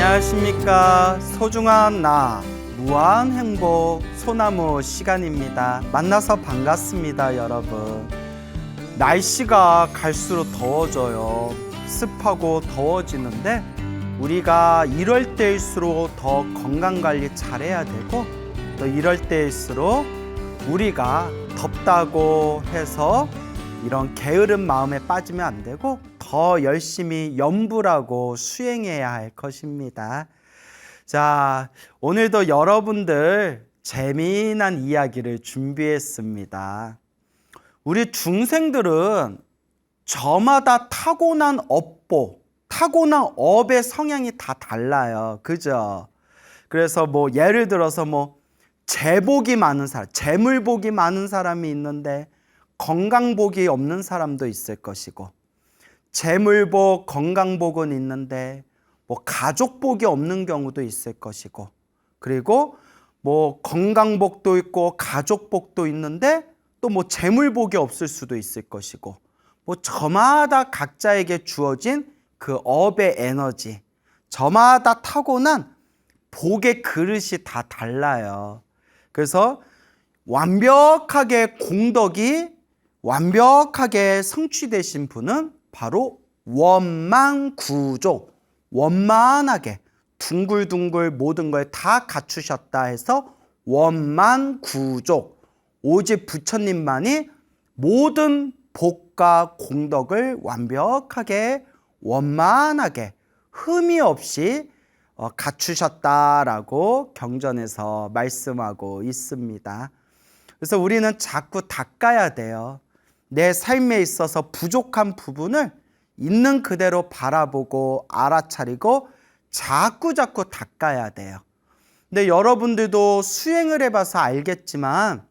안녕하십니까. 소중한 나 무한 행복 소나무 시간입니다. 만나서 반갑습니다. 여러분, 날씨가 갈수록 더워져요. 습하고 더워지는데 우리가 이럴 때일수록 더 건강관리 잘해야 되고, 또 이럴 때일수록 우리가 덥다고 해서 이런 게으른 마음에 빠지면 안 되고 더 열심히 염불하고 수행해야 할 것입니다. 자, 오늘도 여러분들 재미난 이야기를 준비했습니다. 우리 중생들은 저마다 타고난 업의 성향이 다 달라요. 그죠? 그래서 예를 들어서 재복이 많은 사람, 재물복이 많은 사람이 있는데 건강복이 없는 사람도 있을 것이고, 재물복, 건강복은 있는데 가족복이 없는 경우도 있을 것이고, 그리고 건강복도 있고 가족복도 있는데 또 재물복이 없을 수도 있을 것이고, 저마다 각자에게 주어진 그 업의 에너지, 저마다 타고난 복의 그릇이 다 달라요. 그래서 완벽하게 공덕이 완벽하게 성취되신 분은 바로 원만구족, 원만하게 둥글둥글 모든 걸 다 갖추셨다 해서 원만구족, 오직 부처님만이 모든 복과 공덕을 완벽하게 원만하게 흠이 없이 갖추셨다라고 경전에서 말씀하고 있습니다. 그래서 우리는 자꾸 닦아야 돼요. 내 삶에 있어서 부족한 부분을 있는 그대로 바라보고 알아차리고 자꾸 닦아야 돼요. 근데 여러분들도 수행을 해봐서 알겠지만,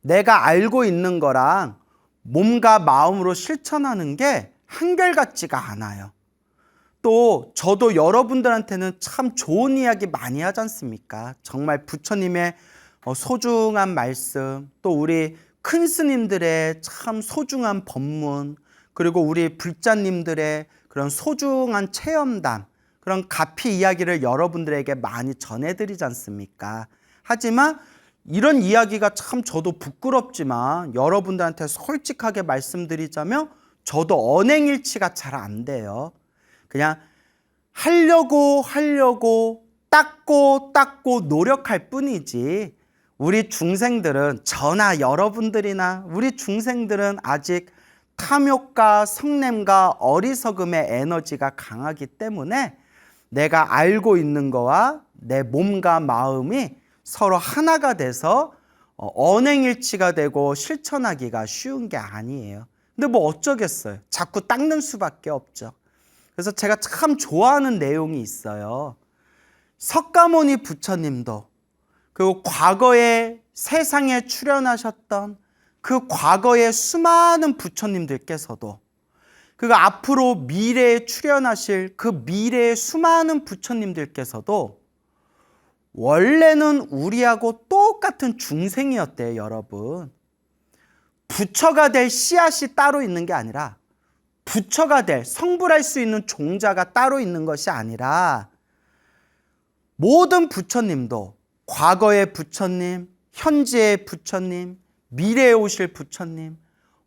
내가 알고 있는 거랑 몸과 마음으로 실천하는 게 한결같지가 않아요. 또 저도 여러분들한테는 참 좋은 이야기 많이 하지 않습니까? 정말 부처님의 소중한 말씀, 또 우리 큰 스님들의 참 소중한 법문, 그리고 우리 불자님들의 그런 소중한 체험담, 그런 가피 이야기를 여러분들에게 많이 전해드리지 않습니까? 하지만 이런 이야기가 참 저도 부끄럽지만 여러분들한테 솔직하게 말씀드리자면 저도 언행일치가 잘 안 돼요. 그냥 하려고 닦고 노력할 뿐이지, 우리 중생들은, 저나 여러분들이나 우리 중생들은 아직 탐욕과 성냄과 어리석음의 에너지가 강하기 때문에 내가 알고 있는 거와 내 몸과 마음이 서로 하나가 돼서 언행일치가 되고 실천하기가 쉬운 게 아니에요. 근데 어쩌겠어요. 자꾸 닦는 수밖에 없죠. 그래서 제가 참 좋아하는 내용이 있어요. 석가모니 부처님도, 그리고 과거에 세상에 출현하셨던 그 과거의 수많은 부처님들께서도, 그리고 앞으로 미래에 출현하실 그 미래의 수많은 부처님들께서도 원래는 우리하고 똑같은 중생이었대요. 여러분, 부처가 될 씨앗이 따로 있는 게 아니라, 부처가 될, 성불할 수 있는 종자가 따로 있는 것이 아니라, 모든 부처님도 과거의 부처님, 현재의 부처님, 미래에 오실 부처님,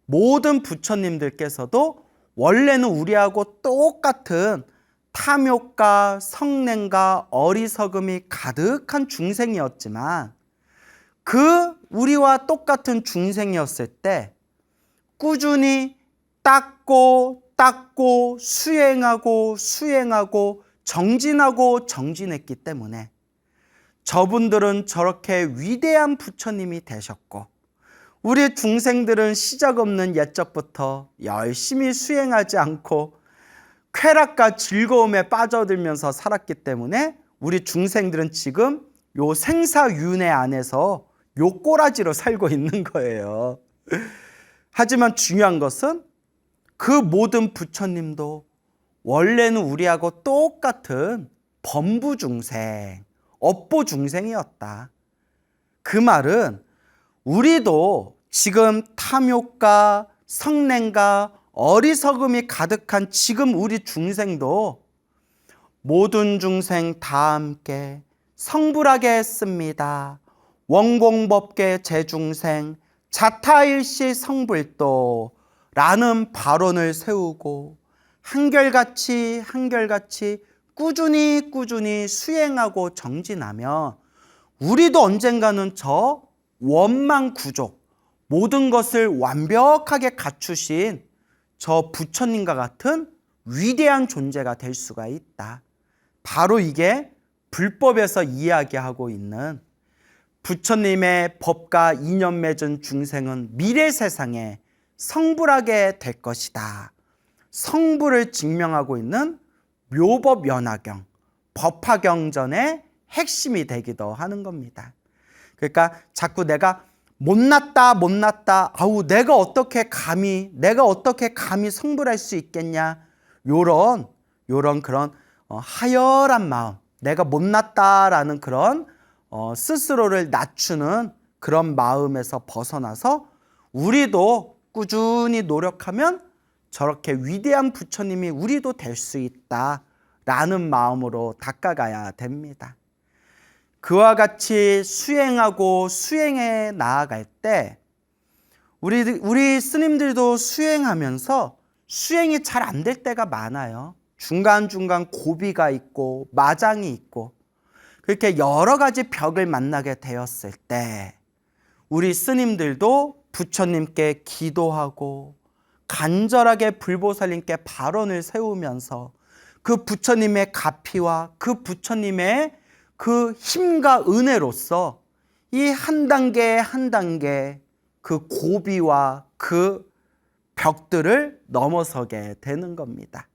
모든 부처님들께서도 원래는 우리하고 똑같은 탐욕과 성냄과 어리석음이 가득한 중생이었지만, 그 우리와 똑같은 중생이었을 때 꾸준히 닦고 수행하고 정진했기 때문에 저분들은 저렇게 위대한 부처님이 되셨고, 우리 중생들은 시작없는 옛적부터 열심히 수행하지 않고 쾌락과 즐거움에 빠져들면서 살았기 때문에 우리 중생들은 지금 요 생사윤회 안에서 요 꼬라지로 살고 있는 거예요. 하지만 중요한 것은 그 모든 부처님도 원래는 우리하고 똑같은 범부중생, 업보중생이었다. 그 말은 우리도 지금 탐욕과 성냄과 어리석음이 가득한 지금 우리 중생도 모든 중생 다 함께 성불하게 했습니다. 원공법계 제중생 자타일시 성불도 라는 발언을 세우고 한결같이 꾸준히 수행하고 정진하며 우리도 언젠가는 저 원망구족 모든 것을 완벽하게 갖추신 저 부처님과 같은 위대한 존재가 될 수가 있다. 바로 이게 불법에서 이야기하고 있는 부처님의 법과 인연 맺은 중생은 미래 세상에 성불하게 될 것이다. 성불을 증명하고 있는 묘법연화경, 법화경전의 핵심이 되기도 하는 겁니다. 그러니까 자꾸 내가 못났다, 아우 내가 어떻게 감히 성불할 수 있겠냐, 요런 그런 하열한 마음, 내가 못났다라는 그런 스스로를 낮추는 그런 마음에서 벗어나서 우리도 꾸준히 노력하면 저렇게 위대한 부처님이 우리도 될 수 있다라는 마음으로 다가가야 됩니다. 그와 같이 수행하고 수행해 나아갈 때 우리 스님들도 수행하면서 수행이 잘 안 될 때가 많아요. 중간중간 고비가 있고 마장이 있고 그렇게 여러 가지 벽을 만나게 되었을 때 우리 스님들도 부처님께 기도하고 간절하게 불보살님께 발언을 세우면서 그 부처님의 가피와 그 부처님의 그 힘과 은혜로서 이 한 단계 한 단계 그 고비와 그 벽들을 넘어서게 되는 겁니다.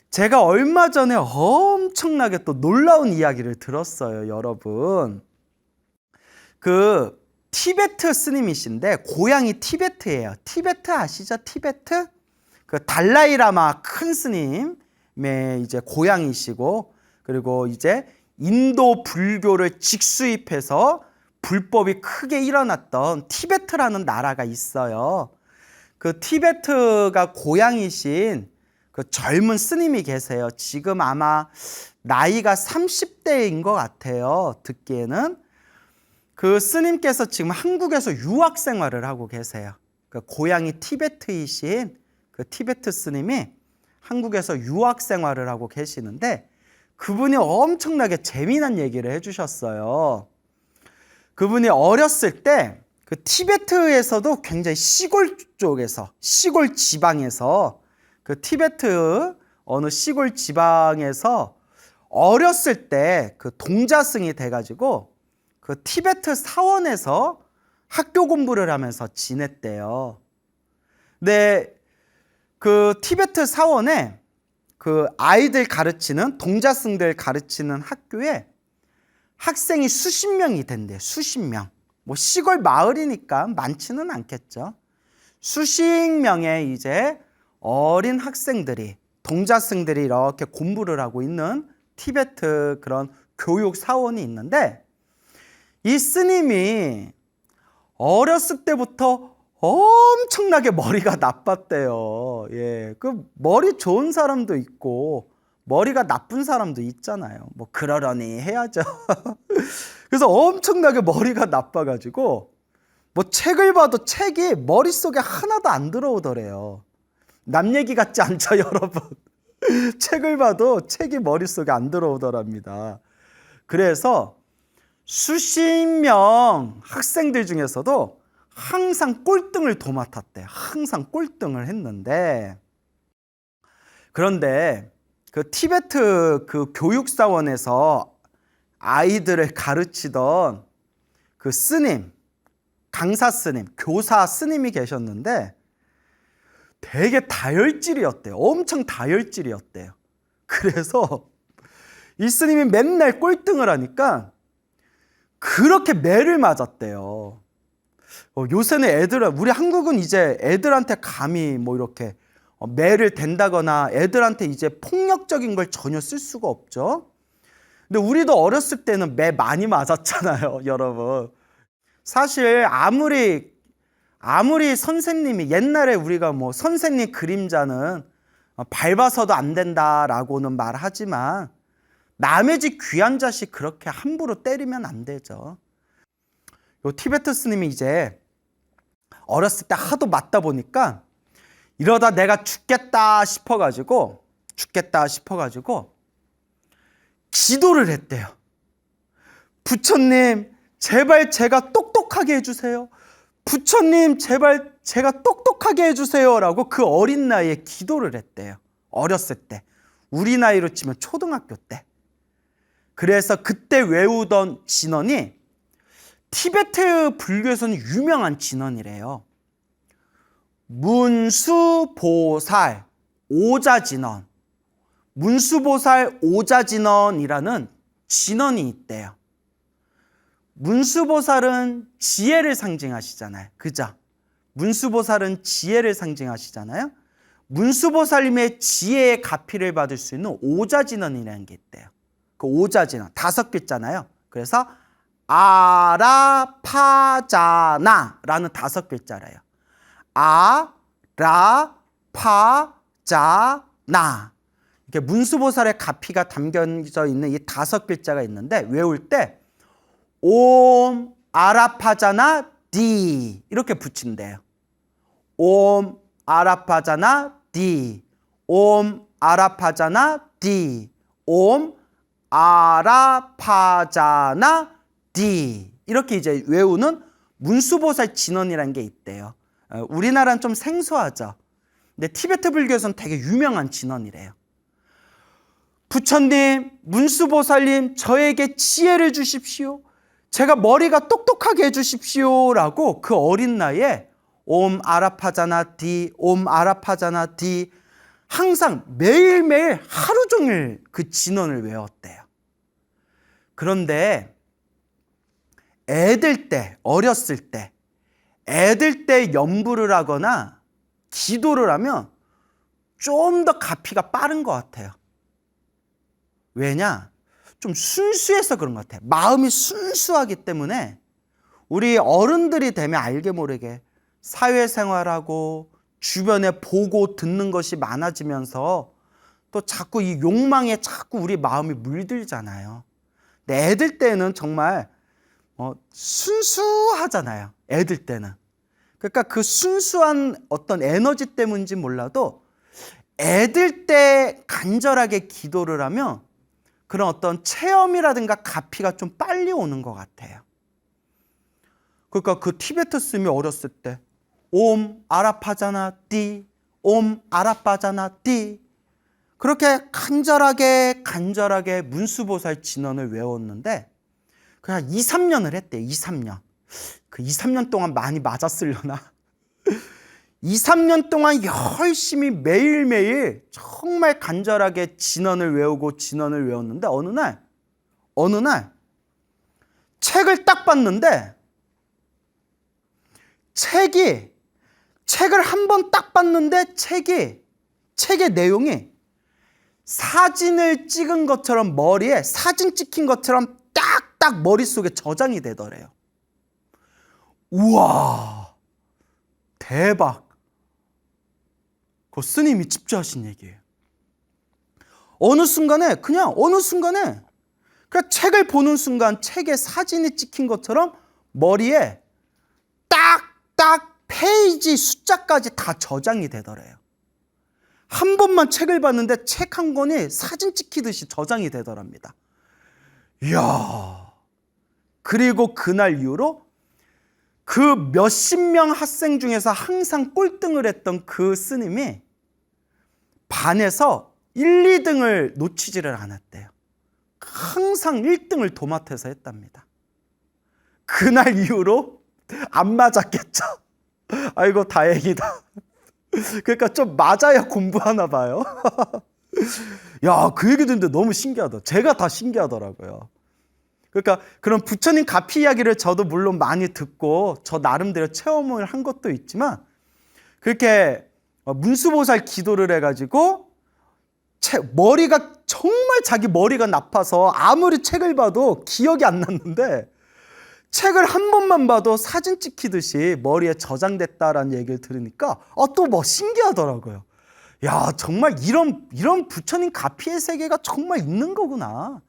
제가 얼마 전에 엄청나게 또 놀라운 이야기를 들었어요, 여러분. 그 티베트 스님이신데 고향이 티베트예요. 티베트 아시죠? 티베트? 그 달라이라마 큰 스님의 이제 고향이시고 그리고 이제 인도 불교를 직수입해서 불법이 크게 일어났던 티베트라는 나라가 있어요. 그 티베트가 고향이신 그 젊은 스님이 계세요. 지금 아마 나이가 30대인 것 같아요. 듣기에는. 그 스님께서 지금 한국에서 유학 생활을 하고 계세요. 그 고향이 티베트이신 그 티베트 스님이 한국에서 유학 생활을 하고 계시는데 그분이 엄청나게 재미난 얘기를 해주셨어요. 그분이 어렸을 때 그 티베트에서도 굉장히 시골 쪽에서, 시골 지방에서 그 티베트 어느 시골 지방에서 어렸을 때 그 동자승이 돼가지고 그 티베트 사원에서 학교 공부를 하면서 지냈대요. 근데 그 티베트 사원에 그 아이들 가르치는 동자승들 가르치는 학교에 학생이 수십 명이 된대요. 수십 명. 뭐 시골 마을이니까 많지는 않겠죠. 수십 명의 이제 어린 학생들이 동자승들이 이렇게 공부를 하고 있는 티베트 그런 교육 사원이 있는데 이 스님이 어렸을 때부터 엄청나게 머리가 나빴대요. 예, 그 머리 좋은 사람도 있고 머리가 나쁜 사람도 있잖아요. 뭐 그러려니 해야죠. 그래서 엄청나게 머리가 나빠가지고 뭐 책을 봐도 책이 머릿속에 하나도 안 들어오더래요. 남 얘기 같지 않죠, 여러분? 책을 봐도 책이 머릿속에 안 들어오더랍니다. 그래서 수십 명 학생들 중에서도 항상 꼴등을 도맡았대요. 항상 꼴등을 했는데 그런데 그 티베트 그 교육사원에서 아이들을 가르치던 그 스님, 강사 스님, 교사 스님이 계셨는데 되게 다혈질이었대요. 엄청 다혈질이었대요. 그래서 이 스님이 맨날 꼴등을 하니까 그렇게 매를 맞았대요. 요새는 우리 한국은 이제 애들한테 감히 뭐 이렇게 매를 댄다거나 애들한테 이제 폭력적인 걸 전혀 쓸 수가 없죠. 근데 우리도 어렸을 때는 매 많이 맞았잖아요, 여러분. 사실 아무리 선생님이 옛날에 우리가 뭐 선생님 그림자는 밟아서도 안 된다라고는 말하지만 남의 집 귀한 자식 그렇게 함부로 때리면 안 되죠. 요 티베트 스님이 이제 어렸을 때 하도 맞다 보니까 이러다 내가 죽겠다 싶어가지고 기도를 했대요. 부처님 제발 제가 똑똑하게 해주세요. 부처님 제발 제가 똑똑하게 해주세요 라고 그 어린 나이에 기도를 했대요. 어렸을 때. 우리 나이로 치면 초등학교 때. 그래서 그때 외우던 진언이 티베트 불교에서는 유명한 진언이래요. 문수보살 오자진언. 문수보살 오자진언이라는 진언이 있대요. 문수보살은 지혜를 상징하시잖아요. 그죠? 문수보살은 지혜를 상징하시잖아요. 문수보살님의 지혜의 가피를 받을 수 있는 오자진언이라는 게 있대요. 그 오자진언 5글자잖아요. 그래서 아라파자나라는 5글자래요. 아라파자나. 이렇게 문수보살의 가피가 담겨져 있는 이 5글자가 있는데 외울 때 옴 아라파자나 디 이렇게 붙인대요. 옴 아라파자나 디, 옴 아라파자나 디, 옴 아라파자나 디 이렇게 이제 외우는 문수보살 진언이라는 게 있대요. 우리나라는 좀 생소하죠. 근데 티베트 불교에서는 되게 유명한 진언이래요. 부처님, 문수보살님 저에게 지혜를 주십시오. 제가 머리가 똑똑하게 해주십시오 라고 그 어린 나이에 옴 아라파자나 디, 옴 아라파자나 디 항상 매일매일 하루 종일 그 진언을 외웠대요. 그런데 어렸을 때 연부를 하거나 기도를 하면 좀 더 가피가 빠른 것 같아요. 왜냐? 좀 순수해서 그런 것 같아요. 마음이 순수하기 때문에 우리 어른들이 되면 알게 모르게 사회생활하고 주변에 보고 듣는 것이 많아지면서 또 자꾸 이 욕망에 자꾸 우리 마음이 물들잖아요. 근데 애들 때는 정말 순수하잖아요. 애들 때는. 그러니까 그 순수한 어떤 에너지 때문인지 몰라도 애들 때 간절하게 기도를 하면 그런 어떤 체험이라든가 가피가 좀 빨리 오는 것 같아요. 그러니까 그 티베트 스님이 어렸을 때 옴 아라파자나 띠, 옴 아라파자나 띠 그렇게 간절하게 문수보살 진언을 외웠는데 그냥 2, 3년을 했대요. 2, 3년. 그 2, 3년 동안 많이 맞았으려나? 2, 3년 동안 열심히 매일매일 정말 간절하게 진언을 외웠는데 어느 날 책을 딱 봤는데 책을 한 번 딱 봤는데 책의 내용이 사진을 찍은 것처럼 머리에 사진 찍힌 것처럼 딱딱 머릿속에 저장이 되더래요. 우와 대박. 그 스님이 직접 하신 얘기예요. 어느 순간에 그냥 책을 보는 순간 책에 사진이 찍힌 것처럼 머리에 딱딱 페이지 숫자까지 다 저장이 되더래요. 한 번만 책을 봤는데 책 한 권이 사진 찍히듯이 저장이 되더랍니다. 이야. 그리고 그날 이후로 그 몇십 명 학생 중에서 항상 꼴등을 했던 그 스님이 반에서 1, 2등을 놓치지를 않았대요. 항상 1등을 도맡아서 했답니다. 그날 이후로 안 맞았겠죠. 아이고 다행이다. 그러니까 좀 맞아야 공부하나 봐요. 야, 그 얘기 듣는데 너무 신기하다. 제가 다 신기하더라고요. 그러니까 그런 부처님 가피 이야기를 저도 물론 많이 듣고 저 나름대로 체험을 한 것도 있지만 그렇게 문수보살 기도를 해가지고 머리가 정말 자기 머리가 나빠서 아무리 책을 봐도 기억이 안 났는데 책을 한 번만 봐도 사진 찍히듯이 머리에 저장됐다라는 얘기를 들으니까 또 뭐 신기하더라고요. 야, 정말 이런 부처님 가피의 세계가 정말 있는 거구나.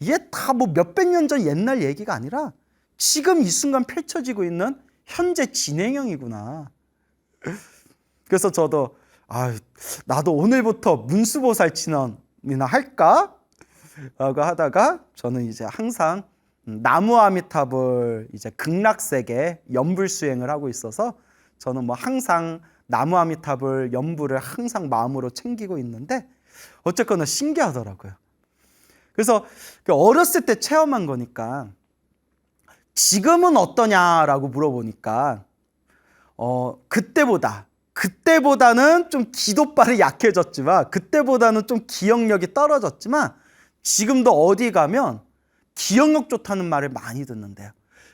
이게 다 뭐 몇백 년 전 옛날 얘기가 아니라 지금 이 순간 펼쳐지고 있는 현재 진행형이구나. 그래서 저도 나도 오늘부터 문수보살 진언이나 할까? 라고 하다가 저는 이제 항상 나무 아미타불 이제 극락세계 연불 수행을 하고 있어서 저는 뭐 항상 나무 아미타불 연불을 항상 마음으로 챙기고 있는데 어쨌거나 신기하더라고요. 그래서 어렸을 때 체험한 거니까 지금은 어떠냐라고 물어보니까 그때보다는 좀 기도발이 약해졌지만 그때보다는 좀 기억력이 떨어졌지만 지금도 어디 가면 기억력 좋다는 말을 많이 듣는데요.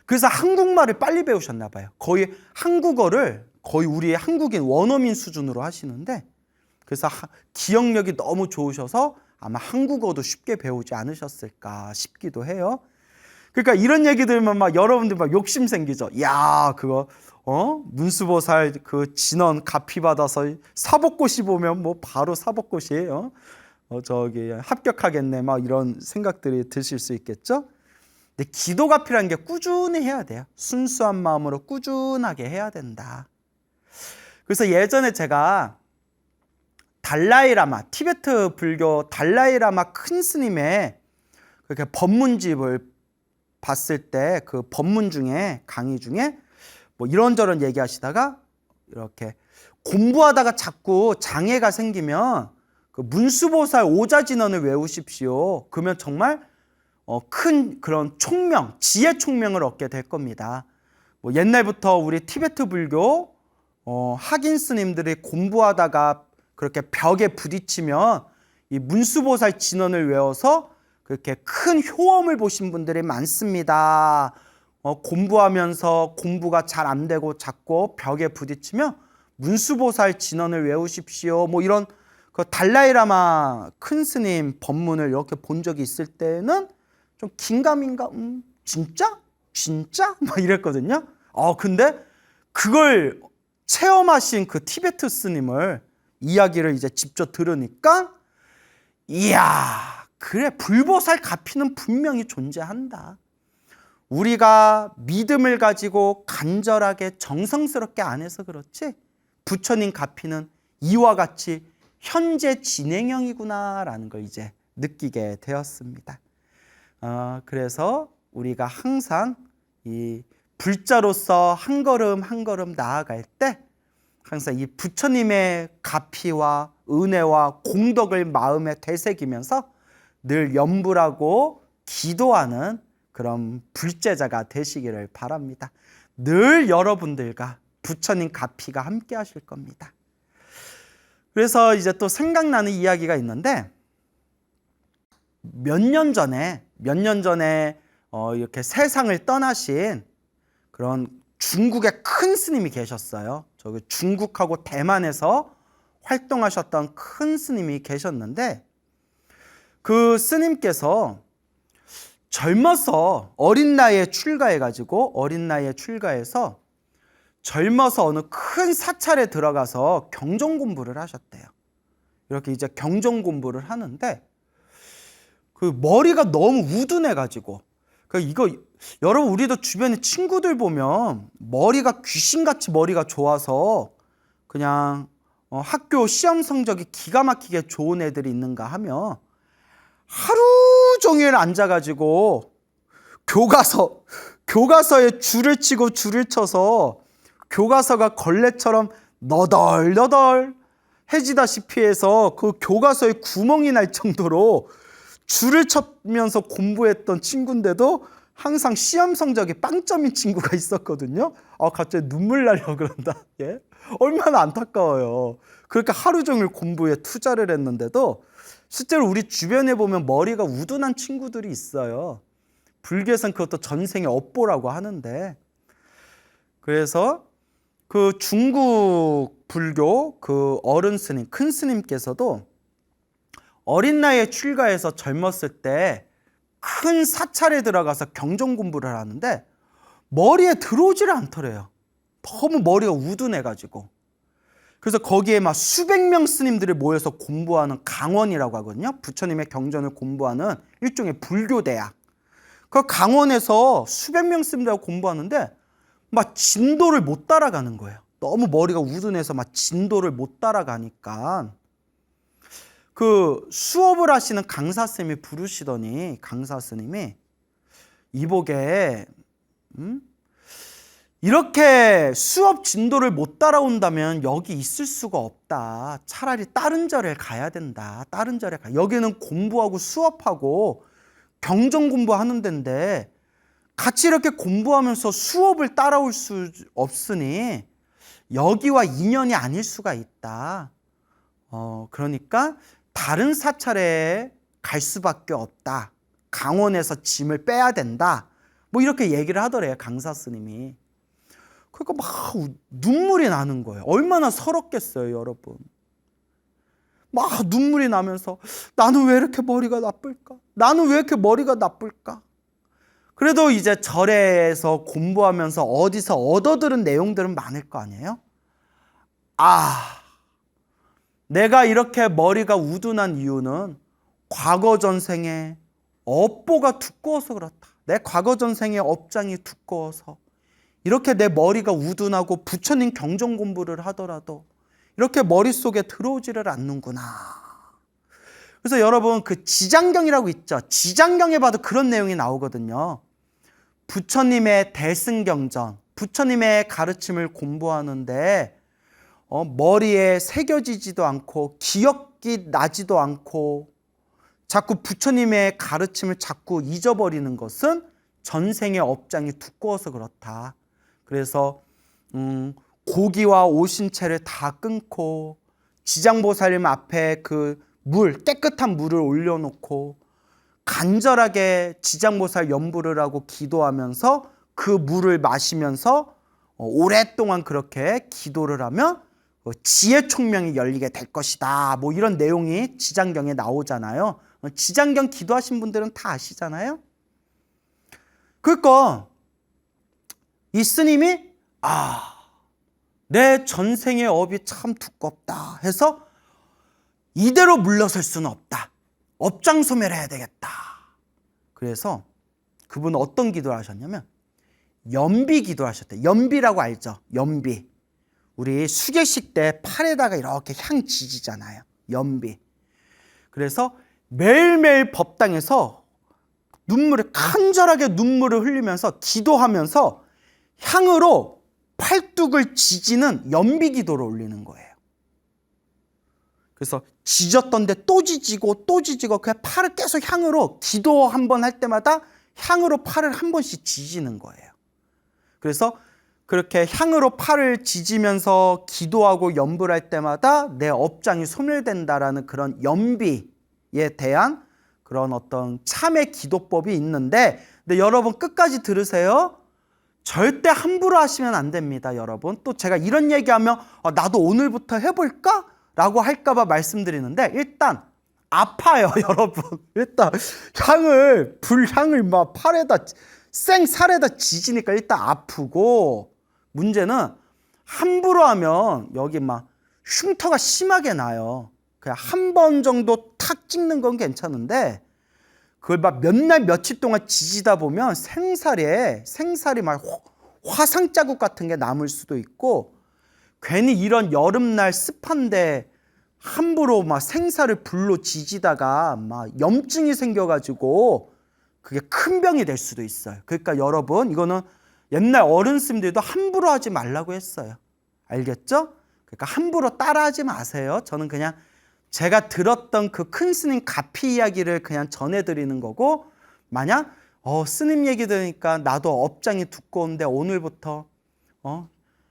그래서 한국말을 빨리 배우셨나 봐요. 거의 한국어를 거의 우리의 한국인 원어민 수준으로 하시는데 그래서 기억력이 너무 좋으셔서 아마 한국어도 쉽게 배우지 않으셨을까 싶기도 해요. 그러니까 이런 얘기 들으면 막 여러분들 막 욕심 생기죠. 야, 그거 문수보살 그 진언 가피 받아서 사법고시 보면 뭐 바로 사법고시예요. 저기 합격하겠네 막 이런 생각들이 드실 수 있겠죠. 근데 기도가 필요한 게 꾸준히 해야 돼요. 순수한 마음으로 꾸준하게 해야 된다. 그래서 예전에 제가 달라이라마, 티베트 불교 달라이라마 큰 스님의 그렇게 법문집을 봤을 때 그 법문 중에 강의 중에 뭐 이런저런 얘기하시다가 이렇게 공부하다가 자꾸 장애가 생기면 그 문수보살 오자진언을 외우십시오. 그러면 정말 큰 그런 총명, 지혜 총명을 얻게 될 겁니다. 뭐 옛날부터 우리 티베트 불교 학인 스님들이 공부하다가 그렇게 벽에 부딪히면 이 문수보살 진언을 외워서 그렇게 큰 효험을 보신 분들이 많습니다. 공부하면서 공부가 잘 안 되고 자꾸 벽에 부딪히면 문수보살 진언을 외우십시오. 뭐 이런 그 달라이라마 큰 스님 법문을 이렇게 본 적이 있을 때는 좀 긴가민가 진짜? 막 이랬거든요. 근데 그걸 체험하신 그 티베트 스님을 이야기를 이제 직접 들으니까 이야, 그래, 불보살 가피는 분명히 존재한다. 우리가 믿음을 가지고 간절하게 정성스럽게 안 해서 그렇지 부처님 가피는 이와 같이 현재 진행형이구나라는 걸 이제 느끼게 되었습니다. 그래서 우리가 항상 이 불자로서 한 걸음 한 걸음 나아갈 때 항상 이 부처님의 가피와 은혜와 공덕을 마음에 되새기면서 늘 염불하고 기도하는 그런 불제자가 되시기를 바랍니다. 늘 여러분들과 부처님 가피가 함께 하실 겁니다. 그래서 이제 또 생각나는 이야기가 있는데 몇 년 전에 이렇게 세상을 떠나신 그런 중국의 큰 스님이 계셨어요. 저기 중국하고 대만에서 활동하셨던 큰 스님이 계셨는데 그 스님께서 젊어서 어린 나이에 출가해서 젊어서 어느 큰 사찰에 들어가서 경전 공부를 하셨대요. 이렇게 이제 경전 공부를 하는데 그 머리가 너무 우둔해가지고 이거 여러분 우리도 주변에 친구들 보면 머리가 귀신같이 머리가 좋아서 그냥 학교 시험 성적이 기가 막히게 좋은 애들이 있는가 하면 하루 종일 앉아가지고 교과서에 줄을 치고 줄을 쳐서 교과서가 걸레처럼 너덜너덜 해지다시피 해서 그 교과서에 구멍이 날 정도로 줄을 쳐면서 공부했던 친구인데도 항상 시험 성적이 빵점인 친구가 있었거든요. 갑자기 눈물 나려고 그런다. 예? 얼마나 안타까워요. 그렇게 하루 종일 공부에 투자를 했는데도 실제로 우리 주변에 보면 머리가 우둔한 친구들이 있어요. 불교에서는 그것도 전생의 업보라고 하는데 그래서 그 중국 불교 그 어른 스님, 큰 스님께서도 어린 나이에 출가해서 젊었을 때 큰 사찰에 들어가서 경전 공부를 하는데 머리에 들어오지를 않더래요. 너무 머리가 우둔해가지고. 그래서 거기에 막 수백 명 스님들이 모여서 공부하는 강원이라고 하거든요. 부처님의 경전을 공부하는 일종의 불교 대학. 그 강원에서 수백 명 스님들하고 공부하는데 막 진도를 못 따라가는 거예요. 너무 머리가 우둔해서 막 진도를 못 따라가니까 그 수업을 하시는 강사 스님이 부르시더니 강사 스님이 이보게 이렇게 수업 진도를 못 따라온다면 여기 있을 수가 없다. 차라리 다른 절에 가야 된다. 다른 절에 가. 여기는 공부하고 수업하고 경전 공부하는 데인데 같이 이렇게 공부하면서 수업을 따라올 수 없으니 여기와 인연이 아닐 수가 있다. 그러니까 다른 사찰에 갈 수밖에 없다. 강원에서 짐을 빼야 된다. 뭐 이렇게 얘기를 하더래요, 강사 스님이. 그러니까 막 눈물이 나는 거예요. 얼마나 서럽겠어요, 여러분. 막 눈물이 나면서 나는 왜 이렇게 머리가 나쁠까? 나는 왜 이렇게 머리가 나쁠까? 그래도 이제 절에서 공부하면서 어디서 얻어들은 내용들은 많을 거 아니에요? 내가 이렇게 머리가 우둔한 이유는 과거 전생에 업보가 두꺼워서 그렇다. 내 과거 전생의 업장이 두꺼워서 이렇게 내 머리가 우둔하고 부처님 경전 공부를 하더라도 이렇게 머릿속에 들어오지를 않는구나. 그래서 여러분 그 지장경이라고 있죠. 지장경에 봐도 그런 내용이 나오거든요. 부처님의 대승경전, 부처님의 가르침을 공부하는데 머리에 새겨지지도 않고 기억이 나지도 않고 자꾸 부처님의 가르침을 자꾸 잊어버리는 것은 전생의 업장이 두꺼워서 그렇다. 그래서 고기와 오신채를 다 끊고 지장보살님 앞에 그 깨끗한 물을 올려놓고 간절하게 지장보살 연부를 하고 기도하면서 그 물을 마시면서 오랫동안 그렇게 기도를 하면 지혜 총명이 열리게 될 것이다. 뭐 이런 내용이 지장경에 나오잖아요. 지장경 기도하신 분들은 다 아시잖아요. 그러니까 이 스님이 내 전생의 업이 참 두껍다 해서 이대로 물러설 수는 없다. 업장 소멸을 해야 되겠다. 그래서 그분은 어떤 기도를 하셨냐면 연비 기도를 하셨대요. 연비라고 알죠? 연비. 우리 수계식 때 팔에다가 이렇게 향 지지잖아요. 연비. 그래서 매일매일 법당에서 간절하게 눈물을 흘리면서 기도하면서 향으로 팔뚝을 지지는 연비 기도를 올리는 거예요. 그래서 지졌던데 또 지지고 또 지지고 그냥 팔을 계속 향으로 기도 한 번 할 때마다 향으로 팔을 한 번씩 지지는 거예요. 그래서 그렇게 향으로 팔을 지지면서 기도하고 연부를 할 때마다 내 업장이 소멸된다라는 그런 연비에 대한 그런 어떤 참의 기도법이 있는데, 근데 여러분 끝까지 들으세요. 절대 함부로 하시면 안 됩니다, 여러분. 또 제가 이런 얘기하면 나도 오늘부터 해볼까? 라고 할까봐 말씀드리는데 일단 아파요, 여러분. 일단 불향을 막 팔에다 생살에다 지지니까 일단 아프고, 문제는 함부로 하면 여기 막 흉터가 심하게 나요. 그냥 한 번 정도 탁 찍는 건 괜찮은데 그걸 막 몇 날 며칠 동안 지지다 보면 생살이 막 화상 자국 같은 게 남을 수도 있고, 괜히 이런 여름날 습한데 함부로 막 생살을 불로 지지다가 막 염증이 생겨가지고 그게 큰 병이 될 수도 있어요. 그러니까 여러분 이거는 옛날 어른 스님들도 함부로 하지 말라고 했어요. 알겠죠? 그러니까 함부로 따라하지 마세요. 저는 그냥 제가 들었던 그 큰 스님 가피 이야기를 그냥 전해드리는 거고, 만약 스님 얘기 들으니까 나도 업장이 두꺼운데 오늘부터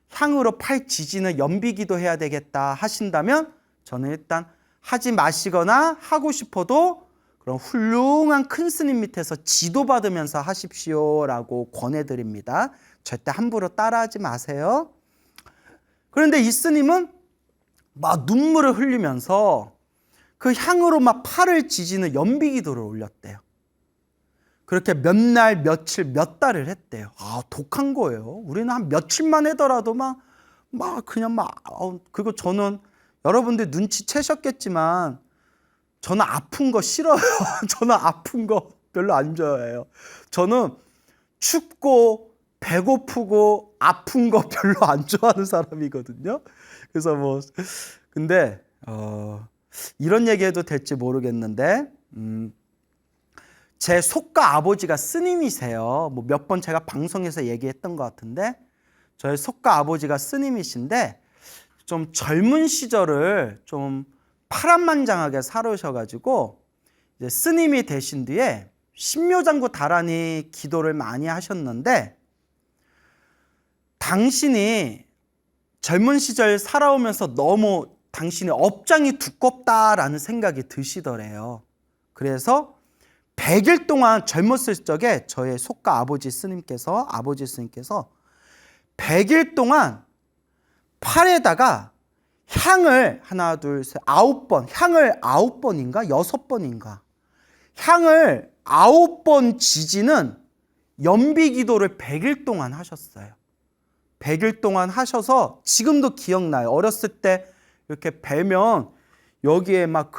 향으로 팔 지지는 연비기도 해야 되겠다 하신다면 저는 일단 하지 마시거나 하고 싶어도 그런 훌륭한 큰 스님 밑에서 지도받으면서 하십시오라고 권해드립니다. 절대 함부로 따라하지 마세요. 그런데 이 스님은 막 눈물을 흘리면서 그 향으로 막 팔을 지지는 연비기도를 올렸대요. 그렇게 몇 날, 며칠, 몇 달을 했대요. 독한 거예요. 우리는 한 며칠만 하더라도 막 그리고 저는 여러분들 눈치채셨겠지만 저는 아픈 거 싫어요. 저는 아픈 거 별로 안 좋아해요. 저는 춥고 배고프고 아픈 거 별로 안 좋아하는 사람이거든요. 그래서 근데 이런 얘기해도 될지 모르겠는데 제 속가 아버지가 스님이세요. 몇 번 제가 방송에서 얘기했던 것 같은데 저의 속가 아버지가 스님이신데 좀 젊은 시절을 좀 파란만장하게 살으셔가지고 이제 스님이 되신 뒤에 신묘장구 다라니 기도를 많이 하셨는데 당신이 젊은 시절 살아오면서 너무 당신의 업장이 두껍다라는 생각이 드시더래요. 그래서 100일 동안 젊었을 적에 저의 속가 아버지 스님께서 100일 동안 팔에다가 향을 하나 둘 셋 9번 향을 9번인가 6번인가 향을 9번 지지는 연비기도를 100일 동안 하셨어요. 100일 동안 하셔서 지금도 기억나요. 어렸을 때 이렇게 베면 여기에 막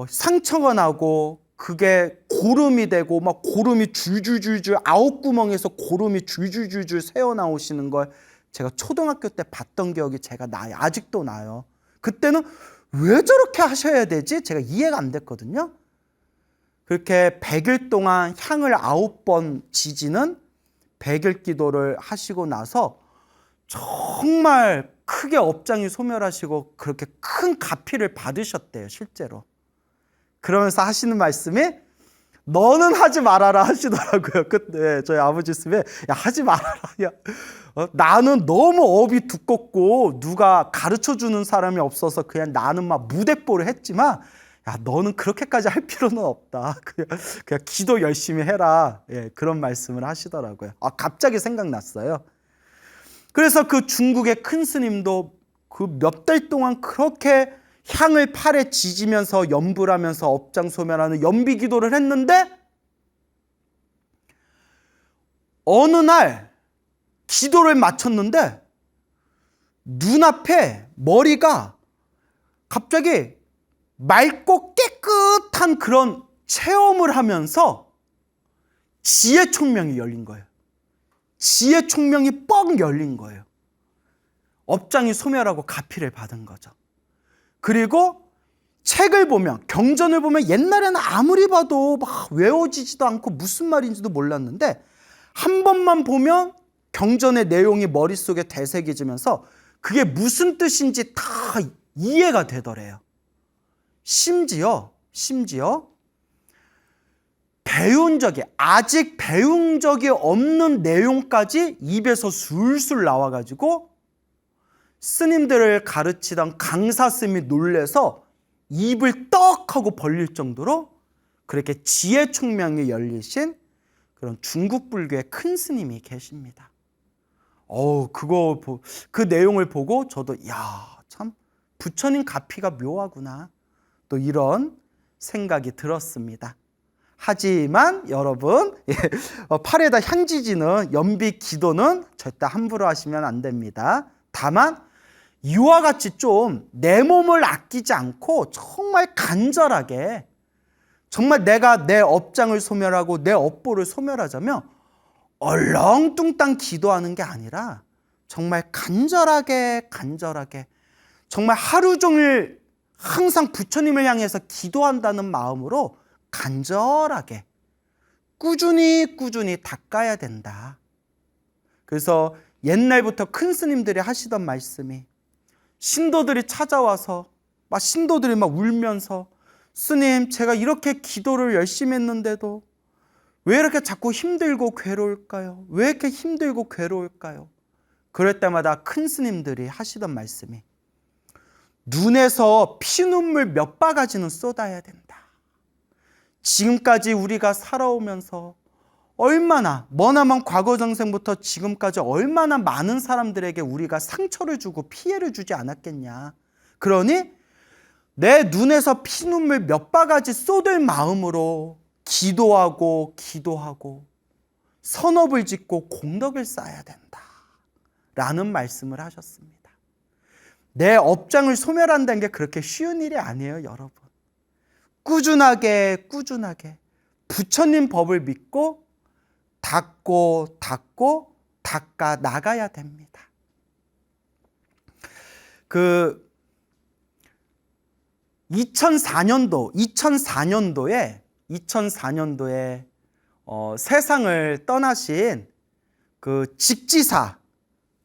상처가 나고 그게 고름이 되고 막 고름이 줄줄줄줄 9구멍에서 고름이 줄줄줄줄 새어나오시는 걸 제가 초등학교 때 봤던 기억이 제가 나요. 아직도 나요. 그때는 왜 저렇게 하셔야 되지? 제가 이해가 안 됐거든요. 그렇게 100일 동안 향을 9번 지지는 100일 기도를 하시고 나서 정말 크게 업장이 소멸하시고 그렇게 큰 가피를 받으셨대요, 실제로. 그러면서 하시는 말씀이 너는 하지 말아라 하시더라고요. 그때 저희 아버지 있으면 야 하지 말아라. 야, 나는 너무 업이 두껍고 누가 가르쳐주는 사람이 없어서 그냥 나는 막 무대뽀를 했지만 야 너는 그렇게까지 할 필요는 없다. 그냥 기도 열심히 해라. 예, 그런 말씀을 하시더라고요. 갑자기 생각났어요. 그래서 그 중국의 큰 스님도 그 몇 달 동안 그렇게 향을 팔에 지지면서 염불 하면서 업장 소멸하는 연비 기도를 했는데 어느 날 기도를 마쳤는데 눈앞에 머리가 갑자기 맑고 깨끗한 그런 체험을 하면서 지혜 총명이 열린 거예요. 지혜 총명이 뻥 열린 거예요. 업장이 소멸하고 가피를 받은 거죠. 그리고 책을 보면 경전을 보면 옛날에는 아무리 봐도 막 외워지지도 않고 무슨 말인지도 몰랐는데 한 번만 보면 경전의 내용이 머릿속에 되새겨지면서 그게 무슨 뜻인지 다 이해가 되더래요. 심지어 아직 배운 적이 없는 내용까지 입에서 술술 나와가지고 스님들을 가르치던 강사 스님이 놀래서 입을 떡 하고 벌릴 정도로 그렇게 지혜 총명이 열리신 그런 중국 불교의 큰 스님이 계십니다. 그 내용을 보고 저도 참 부처님 가피가 묘하구나. 또 이런 생각이 들었습니다. 하지만 여러분 팔에다 향지지는 연비 기도는 절대 함부로 하시면 안 됩니다. 다만 이와 같이 좀 내 몸을 아끼지 않고 정말 간절하게 정말 내가 내 업장을 소멸하고 내 업보를 소멸하자면 얼렁뚱땅 기도하는 게 아니라 정말 간절하게 정말 하루 종일 항상 부처님을 향해서 기도한다는 마음으로 간절하게 꾸준히 닦아야 된다. 그래서 옛날부터 큰 스님들이 하시던 말씀이 신도들이 찾아와서 신도들이 막 울면서 스님 제가 이렇게 기도를 열심히 했는데도 왜 이렇게 자꾸 힘들고 괴로울까요? 왜 이렇게 힘들고 괴로울까요? 그럴 때마다 큰 스님들이 하시던 말씀이 눈에서 피눈물 몇 바가지는 쏟아야 된다. 지금까지 우리가 살아오면서 얼마나 머나먼 과거 정생부터 지금까지 얼마나 많은 사람들에게 우리가 상처를 주고 피해를 주지 않았겠냐. 그러니 내 눈에서 피눈물 몇 바가지 쏟을 마음으로 기도하고 선업을 짓고 공덕을 쌓아야 된다 라는 말씀을 하셨습니다. 내 업장을 소멸한다는 게 그렇게 쉬운 일이 아니에요, 여러분. 꾸준하게 부처님 법을 믿고 닦고 닦아 나가야 됩니다. 2004년도에 세상을 떠나신 그 직지사,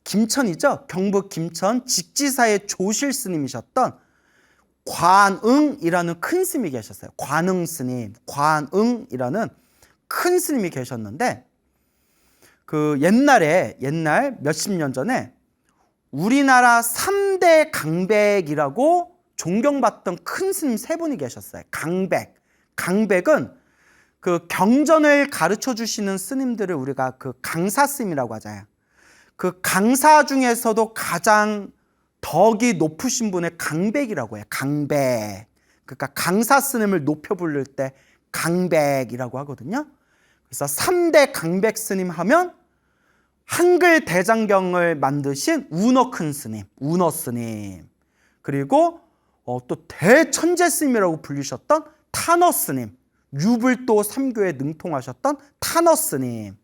김천이죠. 경북 김천 직지사의 조실 스님이셨던 관응이라는 큰 스님이 계셨어요. 관응 스님, 관응이라는 큰 스님이 계셨는데, 그 옛날 몇십 년 전에 우리나라 3대 강백이라고 존경받던 큰 스님 세 분이 계셨어요. 강백은 그 경전을 가르쳐 주시는 스님들을 우리가 그 강사 스님이라고 하잖아요. 그 강사 중에서도 가장 덕이 높으신 분의 강백이라고 해요. 강백. 그러니까 강사 스님을 높여 부를 때 강백이라고 하거든요. 그래서 3대 강백 스님 하면 한글 대장경을 만드신 운어 큰 스님, 운어 스님. 그리고 또 대천재 스님이라고 불리셨던 탄어 스님. 유불도 3교에 능통하셨던 탄어 스님.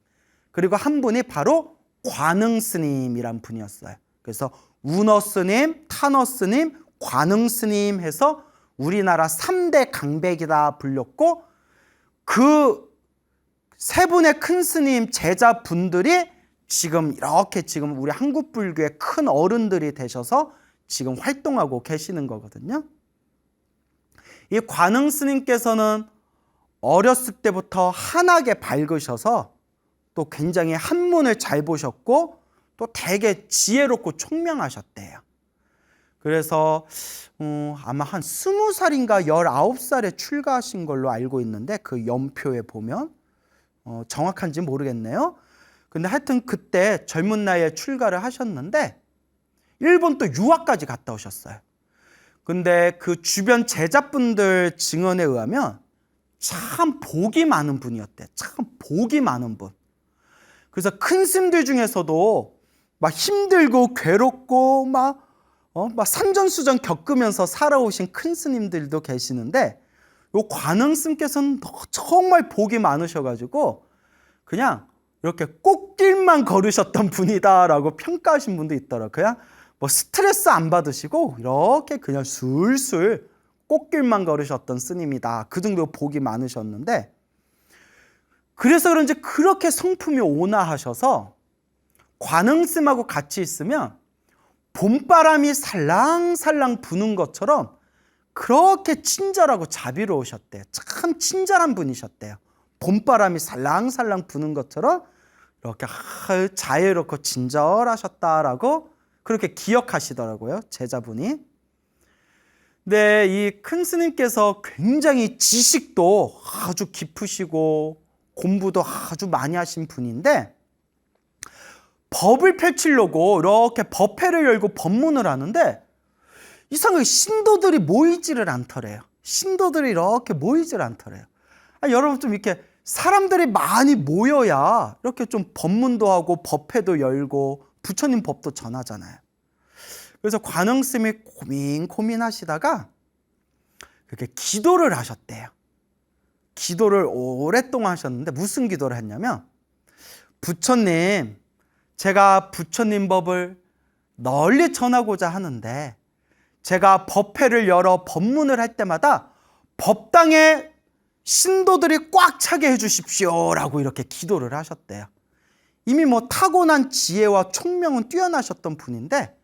그리고 한 분이 바로 관응 스님이란 분이었어요. 그래서 운어 스님, 탄어 스님, 관응 스님 해서 우리나라 3대 강백이다 불렸고, 그 세 분의 큰 스님 제자분들이 지금 우리 한국 불교의 큰 어른들이 되셔서 지금 활동하고 계시는 거거든요. 이 관응 스님께서는 어렸을 때부터 한학에 밝으셔서 또 굉장히 한문을 잘 보셨고 또 되게 지혜롭고 총명하셨대요. 그래서 아마 한 20살인가 19살에 출가하신 걸로 알고 있는데, 그 연표에 보면 정확한지 모르겠네요. 근데 하여튼 그때 젊은 나이에 출가를 하셨는데 일본 또 유학까지 갔다 오셨어요. 근데 그 주변 제자분들 증언에 의하면 참 복이 많은 분이었대. 참 복이 많은 분. 그래서 큰 스님들 중에서도 막 힘들고 괴롭고 막 산전수전 겪으면서 살아오신 큰 스님들도 계시는데, 요 관응 스님께서는 정말 복이 많으셔가지고 그냥 이렇게 꽃길만 걸으셨던 분이다라고 평가하신 분도 있더라고요. 그냥 스트레스 안 받으시고 이렇게 그냥 술술 꽃길만 걸으셨던 스님이다. 그 정도 복이 많으셨는데, 그래서 그런지 그렇게 성품이 온화하셔서 관응 스님하고 같이 있으면 봄바람이 살랑살랑 부는 것처럼 그렇게 친절하고 자비로우셨대요. 참 친절한 분이셨대요. 봄바람이 살랑살랑 부는 것처럼 이렇게 자유롭고 친절하셨다라고 그렇게 기억하시더라고요, 제자분이. 근데 이 큰 스님께서 굉장히 지식도 아주 깊으시고 공부도 아주 많이 하신 분인데, 법을 펼치려고 이렇게 법회를 열고 법문을 하는데 이상하게 신도들이 모이지를 않더래요. 신도들이 이렇게 모이질 않더래요. 여러분 좀 이렇게 사람들이 많이 모여야 이렇게 좀 법문도 하고 법회도 열고 부처님 법도 전하잖아요. 그래서 관응 스님이 고민하시다가 그렇게 기도를 하셨대요. 기도를 오랫동안 하셨는데 무슨 기도를 했냐면, 부처님, 제가 부처님 법을 널리 전하고자 하는데 제가 법회를 열어 법문을 할 때마다 법당에 신도들이 꽉 차게 해주십시오 라고 이렇게 기도를 하셨대요. 이미 타고난 지혜와 총명은 뛰어나셨던 분인데,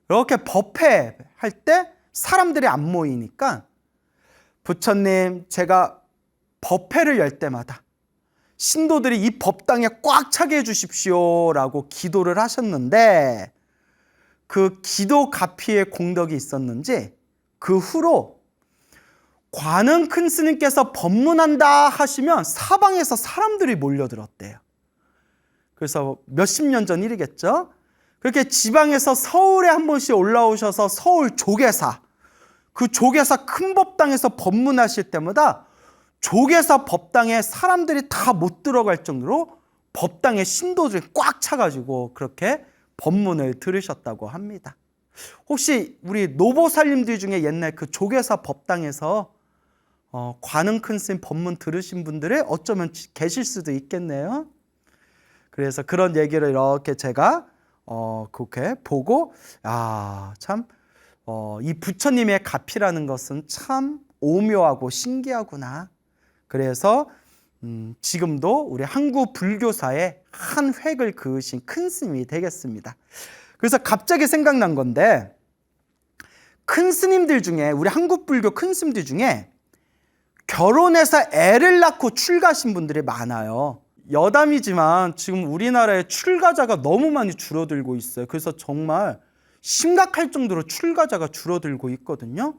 이렇게 법회 할 때 사람들이 안 모이니까 부처님, 제가 법회를 열 때마다 신도들이 이 법당에 꽉 차게 해주십시오 라고 기도를 하셨는데, 그 기도 가피의 공덕이 있었는지 그 후로 관응 큰 스님께서 법문한다 하시면 사방에서 사람들이 몰려들었대요. 그래서 몇십 년 전 일이겠죠. 그렇게 지방에서 서울에 한 번씩 올라오셔서 서울 조계사, 그 조계사 큰 법당에서 법문하실 때마다 조계사 법당에 사람들이 다 못 들어갈 정도로 법당에 신도들이 꽉 차가지고 그렇게 법문을 들으셨다고 합니다. 혹시 우리 노보살님들 중에 옛날 그 조계사 법당에서 관음 큰 스님 법문 들으신 분들이 어쩌면 계실 수도 있겠네요. 그래서 그런 얘기를 이렇게 제가 그렇게 보고 참 이 부처님의 가피라는 것은 참 오묘하고 신기하구나. 그래서 지금도 우리 한국 불교사의 한 획을 그으신 큰 스님이 되겠습니다. 그래서 갑자기 생각난 건데, 큰 스님들 중에, 우리 한국 불교 큰 스님들 중에 결혼해서 애를 낳고 출가하신 분들이 많아요. 여담이지만 지금 우리나라에 출가자가 너무 많이 줄어들고 있어요. 그래서 정말 심각할 정도로 출가자가 줄어들고 있거든요.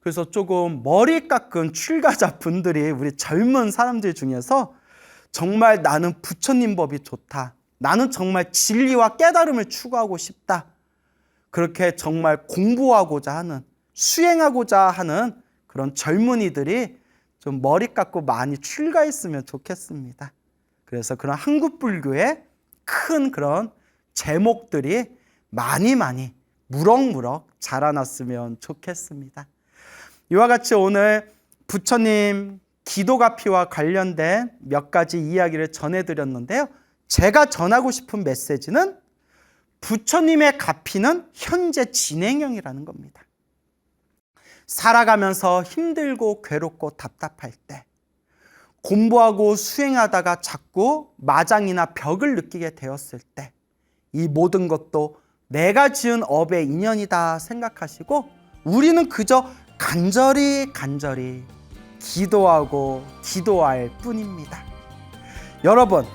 그래서 조금 머리 깎은 출가자 분들이 우리 젊은 사람들 중에서 정말 나는 부처님 법이 좋다, 나는 정말 진리와 깨달음을 추구하고 싶다, 그렇게 정말 공부하고자 하는, 수행하고자 하는 그런 젊은이들이 좀 머리 깎고 많이 출가했으면 좋겠습니다. 그래서 그런 한국 불교의 큰 그런 제목들이 많이 무럭무럭 자라났으면 좋겠습니다. 이와 같이 오늘 부처님 기도가피와 관련된 몇 가지 이야기를 전해드렸는데요. 제가 전하고 싶은 메시지는 부처님의 가피는 현재 진행형이라는 겁니다. 살아가면서 힘들고 괴롭고 답답할 때, 공부하고 수행하다가 자꾸 마장이나 벽을 느끼게 되었을 때, 이 모든 것도 내가 지은 업의 인연이다 생각하시고 우리는 그저 간절히 기도할 뿐입니다. 여러분,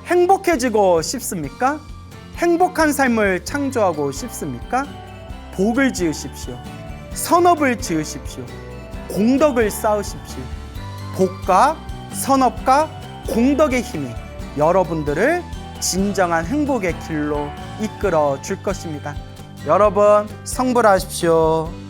행복해지고 싶습니까? 행복한 삶을 창조하고 싶습니까? 복을 지으십시오. 선업을 지으십시오. 공덕을 쌓으십시오. 복과 선업과 공덕의 힘이 여러분들을 진정한 행복의 길로 이끌어 줄 것입니다. 여러분, 성불하십시오.